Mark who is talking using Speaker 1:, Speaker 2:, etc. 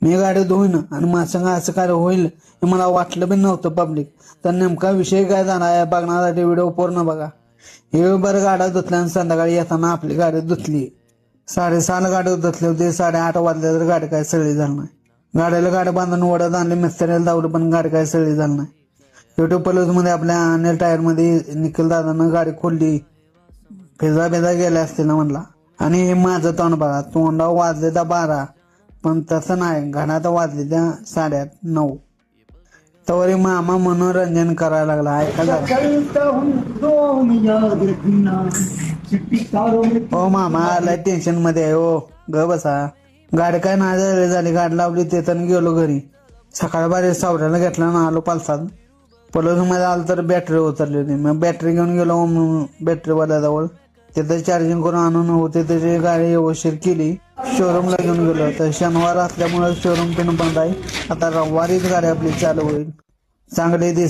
Speaker 1: मी गाडी धुईन आणि माझं असं काय होईल हे मला वाटलं पण नव्हतं पब्लिक. तर नेमका विषय काय झाला आहे बघण्यासाठी व्हिडिओ पूर्ण बघा. हे बरं गाड्या धुतल्या आणि संध्याकाळी येताना आपली गाडी धुतली. 6:30 गाडी धुतली होती. 8:30 वाजले तर गाडी काय सगळी झाली नाही. गाडीला गाडी बांधून वडत आणली, मिस्त्रीला धावलं पण गाडी काय सगळी झाली नाही. युट्यूब प्लस मध्ये आपल्या अनिल टायर मध्ये निखिल दादानं गाडी खोलली. फेजा गेल्या असतील ना म्हणला. आणि हे माझं तोंड बघा, तोंडा वाजले त्या 12 पण तसं नाही, घरात वाजले त्या 9:30. तवरी मामा मनोरंजन करायला लागला. ऐकायला हो मामा आलाय टेन्शन मध्ये आहे. हो ग बसा. गाडी काय नाही झाली, गाडी लावली ते तर गेलो घरी. सकाळी बारी सावऱ्याला घेतला ना आलो पालसात. पलस मध्ये आलं तर बॅटरी उतरली होती. मग बॅटरी घेऊन गेलो बॅटरीवाल्याजवळ. तिथे चार्जिंग करून आणून होते त्याची गाडी व्यवस्थित केली. शोरूमला घेऊन गेलो तर शनिवार असल्यामुळे शोरूम पण बंद आहे. आता रविवारीच गाडी आपली चालू होईल. चांगले दिवस